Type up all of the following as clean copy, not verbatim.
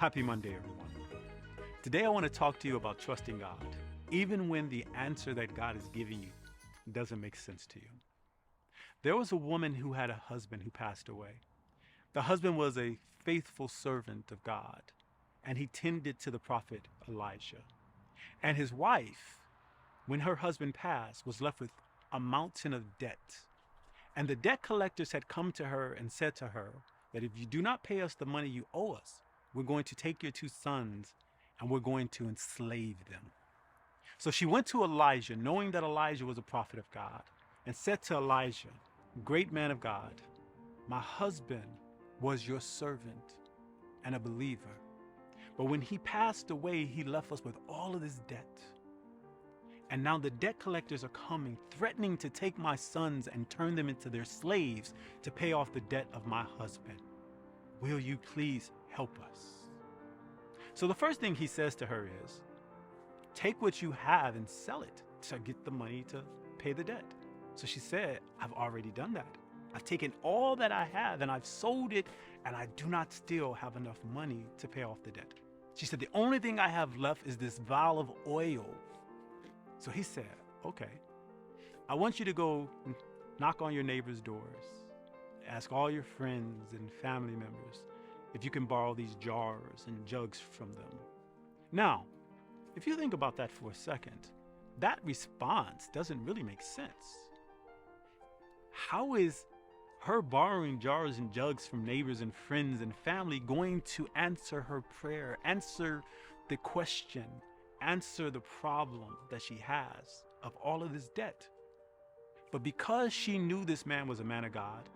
Happy Monday, everyone. Today I want to talk to you about trusting God, even when the answer that God is giving you doesn't make sense to you. There was a woman who had a husband who passed away. The husband was a faithful servant of God, and he tended to the prophet Elijah. And his wife, when her husband passed, was left with a mountain of debt. And the debt collectors had come to her and said to her that if you do not pay us the money you owe us, we're going to take your two sons and we're going to enslave them. So she went to Elijah, knowing that Elijah was a prophet of God, and said to Elijah, "Great man of God, my husband was your servant and a believer. But when he passed away, he left us with all of this debt. And now the debt collectors are coming, threatening to take my sons and turn them into their slaves to pay off the debt of my husband. Will you please help us?" So the first thing he says to her is, take what you have and sell it to get the money to pay the debt. So she said, "I've already done that. I've taken all that I have and I've sold it, and I do not still have enough money to pay off the debt." She said, "The only thing I have left is this vial of oil." So he said, "Okay, I want you to go knock on your neighbor's doors. Ask all your friends and family members if you can borrow these jars and jugs from them." Now, if you think about that for a second, that response doesn't really make sense. How is her borrowing jars and jugs from neighbors and friends and family going to answer her prayer, answer the question, answer the problem that she has of all of this debt? But because she knew this man was a man of God,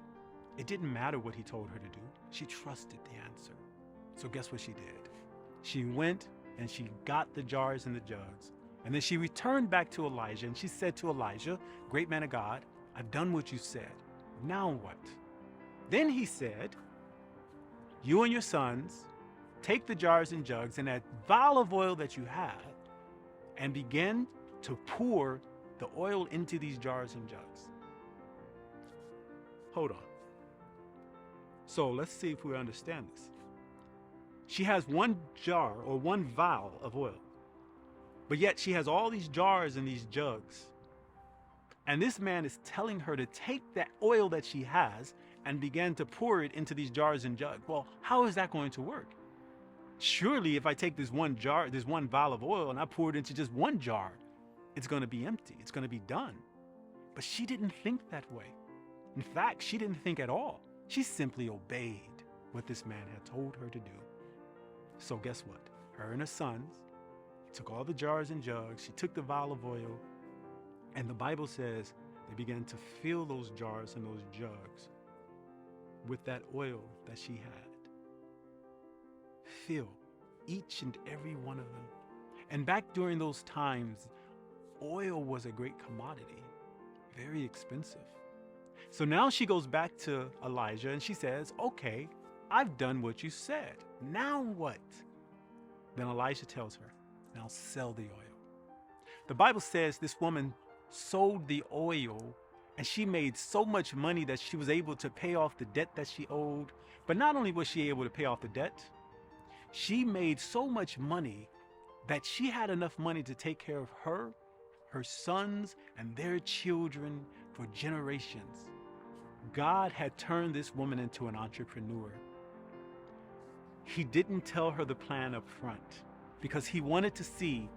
it didn't matter what he told her to do. She trusted the answer. So guess what she did? She went and she got the jars and the jugs. And then she returned back to Elijah and she said to Elijah, "Great man of God, I've done what you said. Now what?" Then he said, "You and your sons take the jars and jugs and that vial of oil that you have and begin to pour the oil into these jars and jugs." Hold on. So let's see if we understand this. She has one jar or one vial of oil, but yet she has all these jars and these jugs. And this man is telling her to take that oil that she has and begin to pour it into these jars and jugs. Well, how is that going to work? Surely if I take this one jar, this one vial of oil, and I pour it into just one jar, it's going to be empty. It's going to be done. But she didn't think that way. In fact, she didn't think at all. She simply obeyed what this man had told her to do. So guess what? Her and her sons took all the jars and jugs. She took the vial of oil. And the Bible says they began to fill those jars and those jugs with that oil that she had. Fill each and every one of them. And back during those times, oil was a great commodity, very expensive. So now she goes back to Elijah and she says, "Okay, I've done what you said. Now what?" Then Elijah tells her, "Now sell the oil." The Bible says this woman sold the oil and she made so much money that she was able to pay off the debt that she owed. But not only was she able to pay off the debt, she made so much money that she had enough money to take care of her, her sons, and their children for generations. God had turned this woman into an entrepreneur. He didn't tell her the plan up front because he wanted to see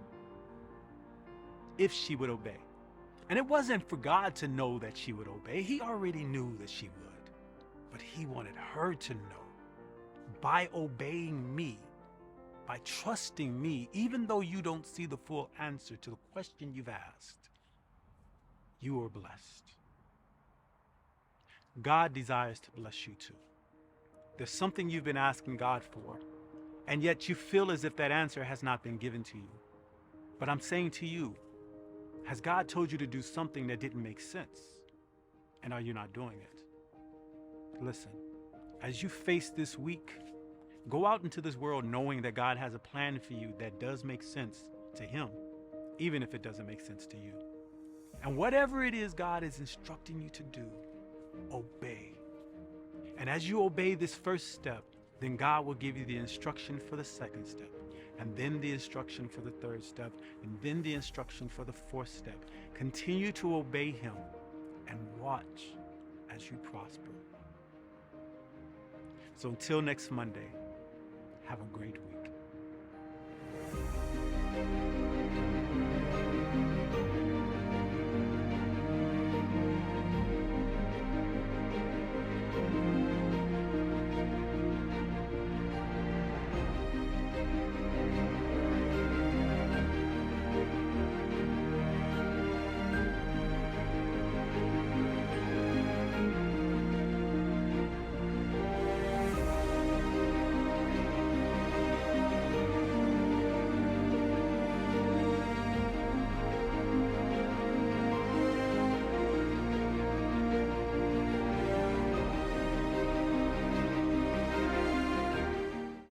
if she would obey. And it wasn't for God to know that she would obey. He already knew that she would. But he wanted her to know, by obeying me, by trusting me, even though you don't see the full answer to the question you've asked, you are blessed. God desires to bless you too. There's something you've been asking God for, and yet you feel as if that answer has not been given to you. But I'm saying to you, has God told you to do something that didn't make sense? And are you not doing it? Listen, as you face this week, go out into this world knowing that God has a plan for you that does make sense to Him, even if it doesn't make sense to you. And whatever it is God is instructing you to do, obey. And as you obey this first step, Then God will give you the instruction for the second step, and then the instruction for the third step, and then the instruction for the fourth step. Continue to obey Him and watch as you prosper. So until next Monday, have a great week.